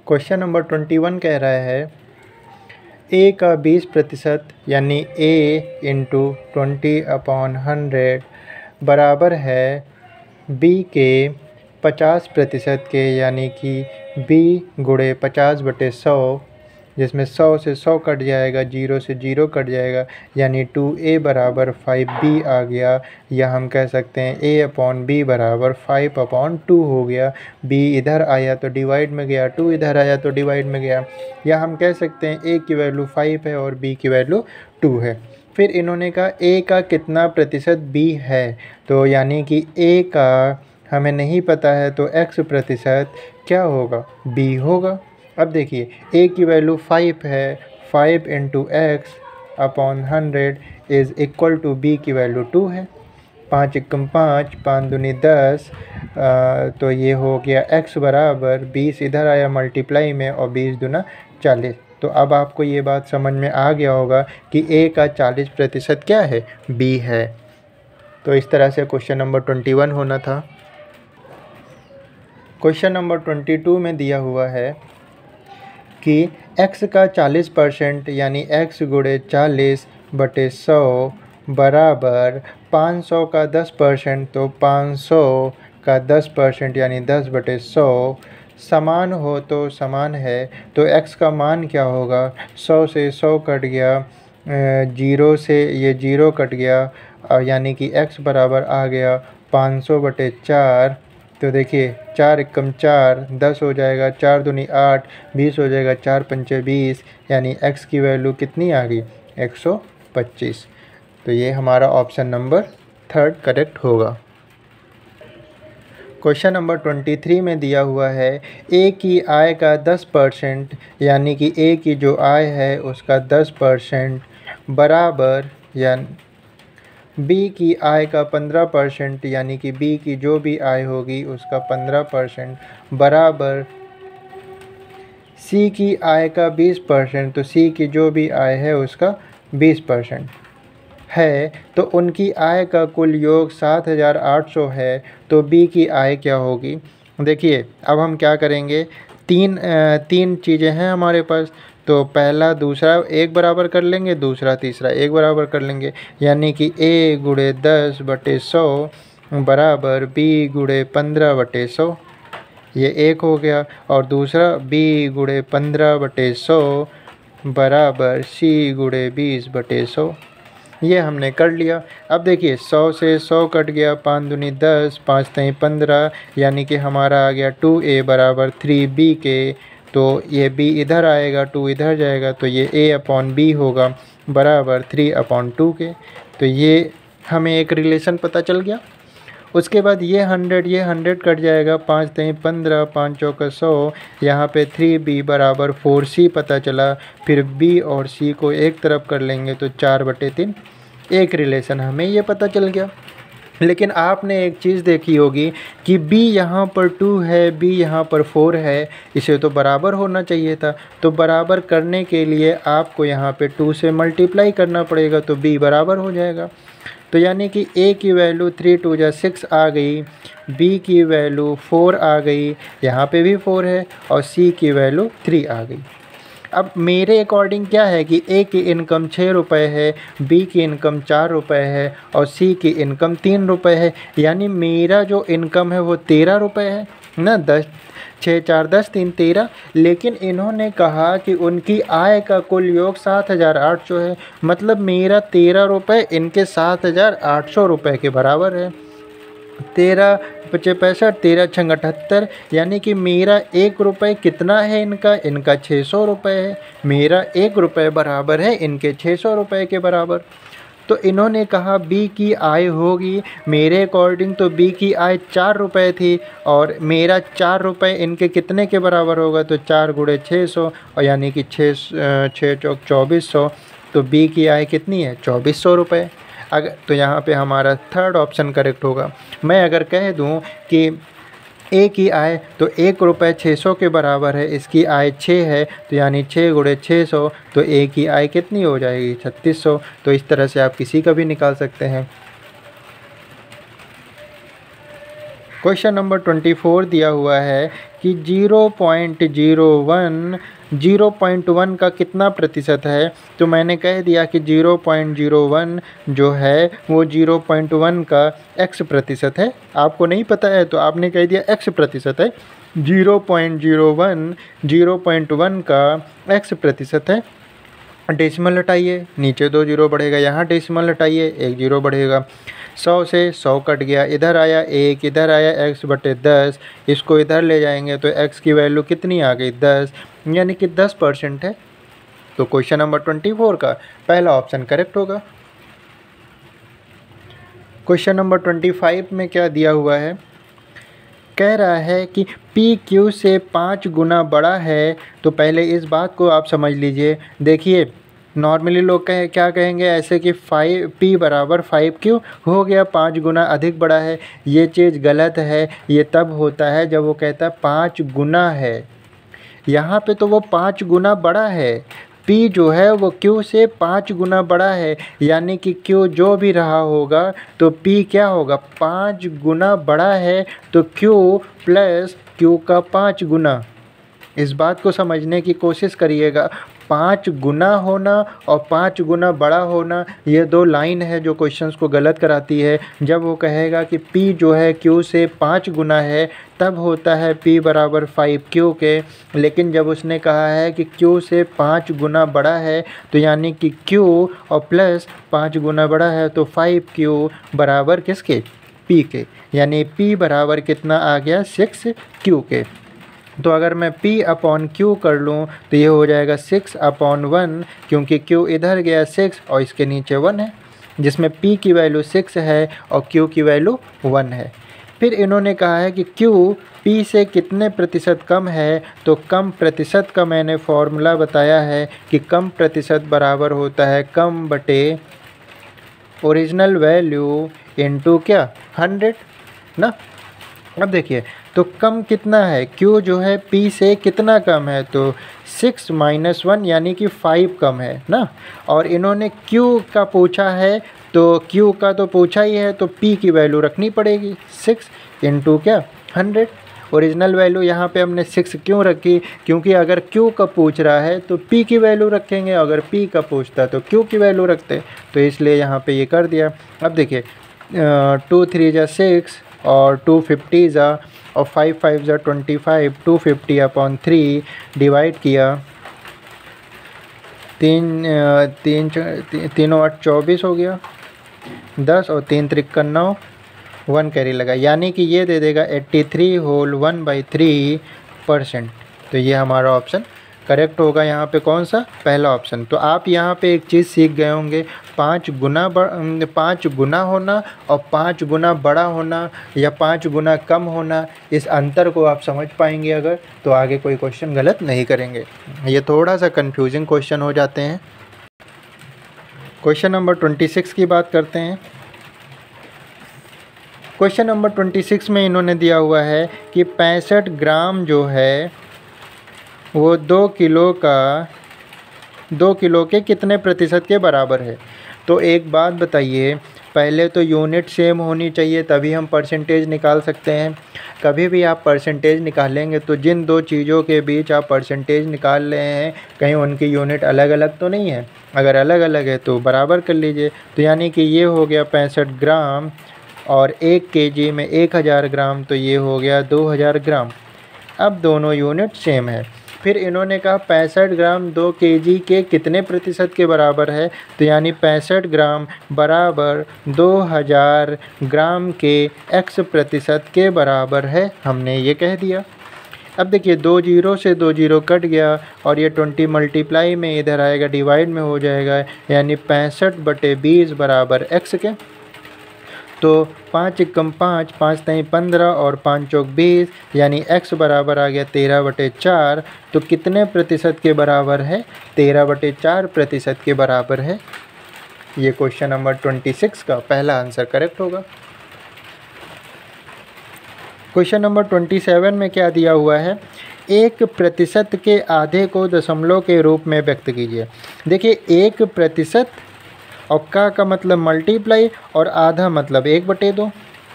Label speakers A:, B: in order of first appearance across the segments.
A: Question number 21 कह रहा है a का 20% यानी a इंटू 20/100 बराबर है b के 50% के यानी कि b गुणे 50/100, जिसमें 100 से 100 कट जाएगा, 0 से 0 कट जाएगा, यानी 2a बराबर 5b आ गया। या हम कह सकते हैं a/b बराबर 5/2 हो गया। b इधर आया तो डिवाइड में गया, 2 इधर आया तो डिवाइड में गया। या हम कह सकते हैं a की वैल्यू 5 है और b की वैल्यू 2 है। फिर इन्होंने कहा a का कितना प्रतिशत b है, तो यानी कि a का हमें नहीं पता है तो x प्रतिशत क्या होगा, b होगा। अब देखिए a की वैल्यू 5 है, 5 into x/100 is equal to b की वैल्यू 2 है। 5 एकम 5, 5 दूनी 10, तो ये हो गया x बराबर 20 इधर आया मल्टीप्लाई में और 20 दूना 40। तो अब आपको ये बात समझ में आ गया होगा कि a का 40% क्या है, b है। तो इस तरह से क्वेश्चन नंबर 21 होना था। क्वेश्चन नंबर 22 में दिया हुआ है कि x का 40% यानी x गुणे 40/100 बराबर 500 का 10%, तो 500 का 10% यानी 10/100 समान हो तो समान है। तो x का मान क्या होगा, 100 से 100 कट गया, 0 से ये 0 कट गया, यानी कि x बराबर आ गया 500/4। तो देखिए 4 एकम 4, 10 हो जाएगा, 4 दूनी 8, 20 हो जाएगा, 4 पंचे 20, यानी x की वैल्यू कितनी आ गई, 125। तो ये हमारा ऑप्शन नंबर 3 करेक्ट होगा। क्वेश्चन नंबर 23 में दिया हुआ है a की आय का 10% यानी कि a की जो आय है उसका 10% बराबर या b की आय का 15% यानी कि b की जो भी आय होगी उसका 15% बराबर c की आय का 20%, तो c की जो भी आय है उसका 20% है। तो उनकी आय का कुल योग 7,800 है। तो b की आय क्या होगी। देखिए अब हम क्या करेंगे, तीन चीज़ें हैं हमारे पास। तो पहला दूसरा एक बराबर कर लेंगे, दूसरा तीसरा एक बराबर कर लेंगे, यानी कि a गुणे 10/100 बराबर b गुणे 15/100, ये एक हो गया। और दूसरा b गुणे 15/100 बराबर c गुणे 20/100, ये हमने कर लिया। अब देखिए 100 से 100 कट गया, 5 दूनी 10, 5 तीन 15, यानी कि हमारा आ गया 2a बराबर 3b के। तो ये b इधर आएगा, 2 इधर जाएगा, तो ये a/b होगा बराबर 3/2 के। तो ये हमें एक रिलेशन पता चल गया। उसके बाद ये 100 कट जाएगा, 5 तीन 15, 5 चौका 100, यहाँ पे 3b बराबर 4c पता चला। फिर b और c को एक तरफ कर लेंगे तो 4/3, एक रिलेशन हमें ये पता चल गया। लेकिन आपने एक चीज़ देखी होगी कि b यहाँ पर 2 है, b यहाँ पर 4 है, इसे तो बराबर होना चाहिए था। तो बराबर करने के लिए आपको यहाँ पे 2 से मल्टीप्लाई करना पड़ेगा, तो b बराबर हो जाएगा। तो यानी कि a की वैल्यू 3 2 जा 6 आ गई, b की वैल्यू 4 आ गई, यहाँ पे भी 4 है, और c की वैल्यू 3 आ गई। अब मेरे अकॉर्डिंग क्या है कि a की इनकम 6 रुपये है, b की इनकम 4 रुपये है और c की इनकम 3 रुपये है, यानी मेरा जो इनकम है वो 13 रुपये है ना। 10 6 4 10 3 13। लेकिन इन्होंने कहा कि उनकी आय का कुल योग 7,800 है, मतलब मेरा 13 रुपये इनके 7,800 रुपये के बराबर है। 13 पचे 65, 13 छंग 78, यानी कि मेरा 1 रुपये कितना है, इनका 600 रुपये है। मेरा 1 रुपये बराबर है इनके 600 रुपये के बराबर। तो इन्होंने कहा b की आय होगी, मेरे अकॉर्डिंग तो b की आय 4 रुपये थी और मेरा 4 रुपये इनके कितने के बराबर होगा, तो 4 गुणे 600, और यानी कि 6 चौक 2400। तो b की आय कितनी है, 2400 रुपये। अगर तो यहाँ पे हमारा 3rd ऑप्शन करेक्ट होगा। मैं अगर कह दूँ कि a की आय तो 1 रुपये 600 के बराबर है, इसकी आय 6 है, तो यानी 6 गुणे 600, तो a की आय कितनी हो जाएगी, 3600। तो इस तरह से आप किसी का भी निकाल सकते हैं। क्वेश्चन नंबर 24 दिया हुआ है कि 0.01 का कितना प्रतिशत है। तो मैंने कह दिया कि 0.01 जो है वो 0.1 का x प्रतिशत है। आपको नहीं पता है तो आपने कह दिया x प्रतिशत है। 0.01 का x प्रतिशत है। डेसिमल हटाइए, नीचे 2 जीरो बढ़ेगा, यहाँ डेसिमल हटाइए 1 जीरो बढ़ेगा। 100 से 100 कट गया, इधर आया 1, इधर आया x/10, इसको इधर ले जाएंगे तो x की वैल्यू कितनी आ गई 10, यानी कि 10% है। तो क्वेश्चन नंबर 24 का पहला ऑप्शन करेक्ट होगा। क्वेश्चन नंबर 25 में क्या दिया हुआ है, कह रहा है कि P Q से 5 गुना बड़ा है। तो पहले इस बात को आप समझ लीजिए। देखिए नॉर्मली लोग क्या कहेंगे ऐसे कि P बराबर 5Q हो गया, 5 गुना अधिक बड़ा है। ये चीज़ गलत है। ये तब होता है जब वो कहता है 5 गुना है। यहाँ पे तो वो 5 गुना बड़ा है। P जो है वो Q से 5 गुना बड़ा है, यानी कि Q जो भी रहा होगा तो P क्या होगा 5 गुना बड़ा है। तो Q प्लस Q का 5 गुना। इस बात को समझने की कोशिश करिएगा। 5 गुना होना और 5 गुना बड़ा होना, ये दो लाइन है जो क्वेश्चंस को गलत कराती है। जब वो कहेगा कि P जो है Q से 5 गुना है तब होता है P बराबर 5Q के। लेकिन जब उसने कहा है कि Q से 5 गुना बड़ा है तो यानी कि Q और प्लस 5 गुना बड़ा है तो 5Q बराबर किसके, P के। यानी P बराबर कितना आ गया 6Q के। तो अगर मैं P/Q कर लूँ तो ये हो जाएगा 6/1, क्योंकि Q इधर गया 6 और इसके नीचे 1 है, जिसमें P की वैल्यू 6 है और Q की वैल्यू 1 है। फिर इन्होंने कहा है कि Q P से कितने प्रतिशत कम है। तो कम प्रतिशत का मैंने फॉर्मूला बताया है कि कम प्रतिशत बराबर होता है कम बटे ओरिजिनल वैल्यू इनटू क्या 100 ना। अब देखिए तो कम कितना है, Q जो है P से कितना कम है, तो 6 - 1 यानी कि 5 कम है ना। और इन्होंने Q का पूछा है तो Q का तो पूछा ही है तो P की वैल्यू रखनी पड़ेगी 6 इंटू क्या 100। ओरिजिनल वैल्यू यहाँ पे हमने 6 क्यों रखी, क्योंकि अगर Q का पूछ रहा है तो P की वैल्यू रखेंगे, अगर P का पूछता है तो Q की वैल्यू रखते, तो इसलिए यहाँ पे ये कर दिया। अब देखिए 2 3 जा 6 और 2 50 जा और 5 5 जा 25, 250/3 डिवाइड किया, 3 8 24 हो गया, 10 और 3 3 9, 1 कैरी लगा, यानी कि ये दे देगा 83 होल 1/3%। तो ये हमारा ऑप्शन करेक्ट होगा। यहाँ पे कौन सा, पहला ऑप्शन। तो आप यहाँ पे एक चीज़ सीख गए होंगे, 5 गुना होना और 5 गुना बड़ा होना या 5 गुना कम होना, इस अंतर को आप समझ पाएंगे अगर, तो आगे कोई क्वेश्चन गलत नहीं करेंगे। ये थोड़ा सा कंफ्यूजिंग क्वेश्चन हो जाते हैं। क्वेश्चन नंबर 26 की बात करते हैं। क्वेश्चन नंबर 26 में इन्होंने दिया हुआ है कि 65 ग्राम जो है वो 2 किलो के कितने प्रतिशत के बराबर है। तो एक बात बताइए, पहले तो यूनिट सेम होनी चाहिए तभी हम परसेंटेज निकाल सकते हैं। कभी भी आप परसेंटेज निकालेंगे तो जिन दो चीज़ों के बीच आप परसेंटेज निकाल रहे हैं कहीं उनकी यूनिट अलग अलग तो नहीं है। अगर अलग अलग है तो बराबर कर लीजिए। तो यानी कि ये हो गया 65 ग्राम और 1 केजी में 1000 ग्राम, तो ये हो गया 2000 ग्राम। अब दोनों यूनिट सेम है। फिर इन्होंने कहा 65 ग्राम 2 केजी के कितने प्रतिशत के बराबर है। तो यानी 65 ग्राम बराबर 2000 ग्राम के x प्रतिशत के बराबर है, हमने ये कह दिया। अब देखिए 2 जीरो से 2 जीरो कट गया और ये 20 मल्टीप्लाई में इधर आएगा, डिवाइड में हो जाएगा, यानी 65/20 बराबर x के। तो 5 एकम 5, 5 तई 15 और 5 चौक 20, यानी x बराबर आ गया 13/4। तो कितने प्रतिशत के बराबर है, 13/4% के बराबर है। ये क्वेश्चन नंबर 26 का पहला आंसर करेक्ट होगा। क्वेश्चन नंबर 27 में क्या दिया हुआ है, 1% के आधे को दशमलव के रूप में व्यक्त कीजिए। देखिए 1% और का मतलब मल्टीप्लाई और आधा मतलब 1/2।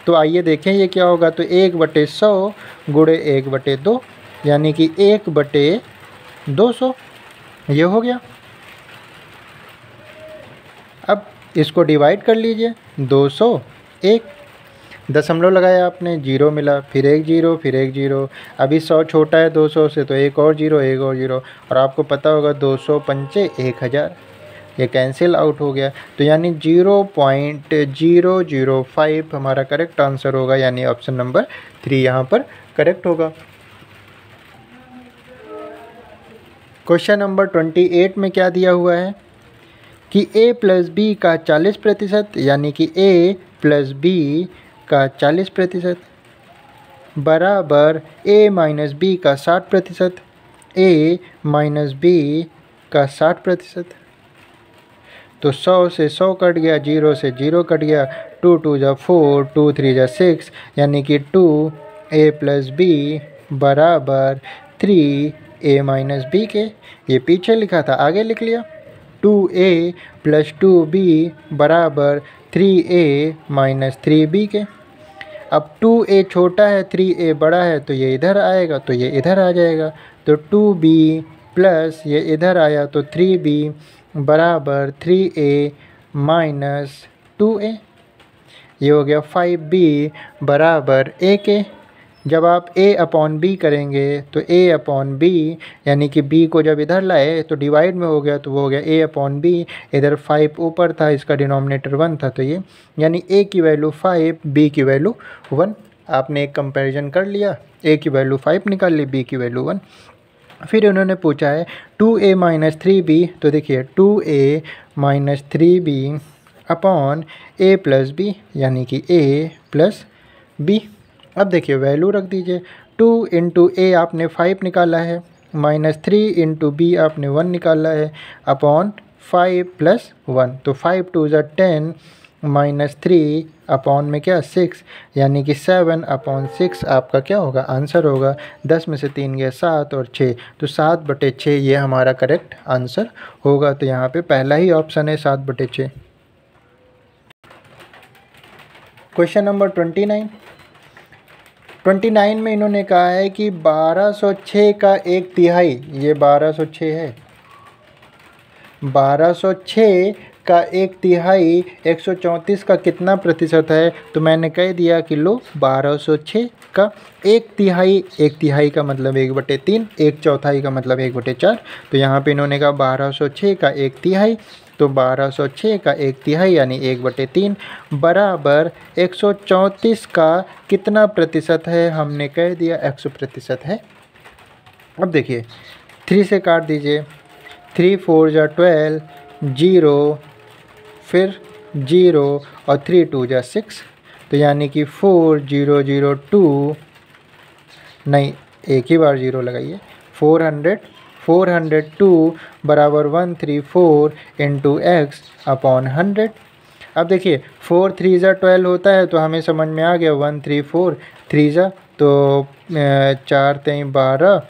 A: तो आइए देखें ये क्या होगा। तो 1/100 गुणे 1/2 यानी कि 1/200 ये हो गया। अब इसको डिवाइड कर लीजिए, 201 दशमलव लगाया आपने, जीरो मिला, फिर एक जीरो, फिर एक जीरो। अभी 100 छोटा है 200 से, तो एक और जीरो, एक और जीरो। और आपको पता होगा 200 पंचे 1000, ये कैंसिल आउट हो गया। तो यानी 0.005 हमारा करेक्ट आंसर होगा, यानी ऑप्शन नंबर 3 यहाँ पर करेक्ट होगा। क्वेश्चन नंबर 28 में क्या दिया हुआ है कि a प्लस बी का 40% यानी कि a प्लस बी का 40% बराबर a माइनस बी का 60%, a माइनस बी का 60%। तो 100 से 100 कट गया, 0 से 0 कट गया, 2 2 जा 4, 2 3 जा 6 यानी कि 2a प्लस बी बराबर 3a माइनस बी के। ये पीछे लिखा था, आगे लिख लिया। 2a प्लस 2b बराबर 3a माइनस 3b के। अब 2a छोटा है 3a बड़ा है, तो ये इधर आएगा, तो ये इधर आ जाएगा। तो 2b प्लस ये इधर आया तो 3b बराबर 3a माइनस 2a। ये हो गया 5b बराबर a के। जब आप a अपॉन b करेंगे तो a अपॉन b यानी कि b को जब इधर लाए तो डिवाइड में हो गया, तो वो हो गया a अपॉन b। इधर 5 ऊपर था, इसका डिनोमिनेटर 1 था, तो ये यानी a की वैल्यू 5, b की वैल्यू 1। आपने एक कंपैरिजन कर लिया, a की वैल्यू 5 निकाल ली, b की वैल्यू 1। फिर उन्होंने पूछा है 2a माइनस 3b। तो देखिए 2a minus 3b upon a plus B यानी कि a प्लस b। अब देखिए वैल्यू रख दीजिए। 2 इंटू ए आपने 5 निकाला है, माइनस 3 इंटू बी आपने 1 निकाला है, अपॉन 5 प्लस 1। तो 5 2 ज़ा 10 माइनस 3 अपॉन में क्या 6 यानी कि 7 अपॉन 6 आपका क्या होगा आंसर होगा। 10 में से 3 गया 7 और 6, तो 7/6 ये हमारा करेक्ट आंसर होगा। तो यहाँ पे पहला ही ऑप्शन है 7/6। क्वेश्चन नंबर 29 में इन्होंने कहा है कि 1206 का 1/3, ये 1206 है, 1206 का 1/3 134 का कितना प्रतिशत है। तो मैंने कह दिया कि लो 1206 का 1/3, 1/3 का मतलब 1/3, 1/4 का मतलब 1/4। तो यहाँ पे इन्होंने कहा 1206 का 1/3, तो 1206 का 1/3 यानी 1/3 बराबर 134 का कितना प्रतिशत है। हमने कह दिया 100% है। अब देखिए 3 से काट दीजिए, 3 4 जा 12, 0 फिर 0 और 3 2 जा 6, तो यानी कि 4002, नहीं एक ही बार 0 लगाइए, 402 बराबर 134 इंटू एक्स अपॉन 100। अब देखिए 4 3 ज़ा 12 होता है, तो हमें समझ में आ गया 134 3 ज़ा, तो 4 3 12,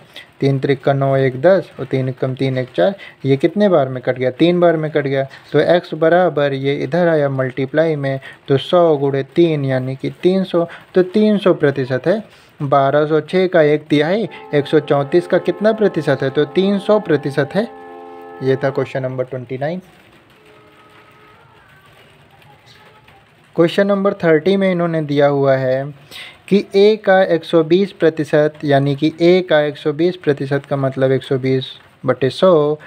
A: 3 3 9 1 10 और 3 1 3 1 4। ये कितने बार में कट गया, 3 बार में कट गया। तो x बराबर ये इधर आया मल्टीप्लाई में, तो 100 गुणे 3 यानी कि 300, तो 300% है। 1206 का 1/3 134 का कितना प्रतिशत है, तो 300% है। ये था क्वेश्चन नंबर 29। क्वेश्चन नंबर 30 में इन्होंने दिया हुआ है कि a का 120% यानी कि a का 120% का मतलब 120/100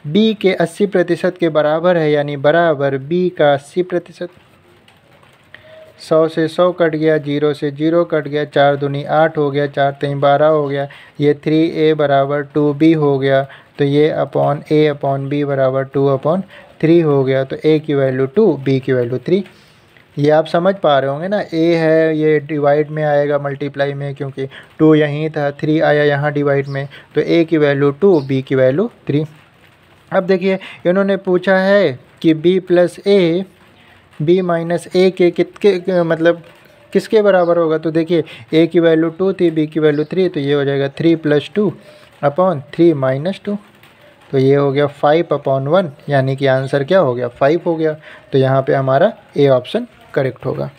A: b के 80% के बराबर है, यानी बराबर b का 80%। 100 से 100 कट गया, 0 से 0 कट गया, 4 दूनी 8 हो गया, 4 3 12 हो गया। ये 3a बराबर 2b हो गया, तो ये अपॉन a अपॉन b बराबर 2/3 हो गया। तो a की वैल्यू 2, b की वैल्यू 3। ये आप समझ पा रहे होंगे ना, a है ये डिवाइड में आएगा मल्टीप्लाई में, क्योंकि 2 यहीं था, 3 आया यहाँ डिवाइड में, तो a की वैल्यू 2, b की वैल्यू 3। अब देखिए इन्होंने पूछा है कि b plus a b minus a के कितने मतलब किसके बराबर होगा। तो देखिए a की वैल्यू 2 थी, b की वैल्यू 3, तो ये हो जाएगा 3 + 2 अपॉन 3 - 2, तो ये हो गया 5/1, यानी कि आंसर क्या हो गया 5 हो गया। तो यहाँ पे हमारा ए ऑप्शन करेक्ट होगा।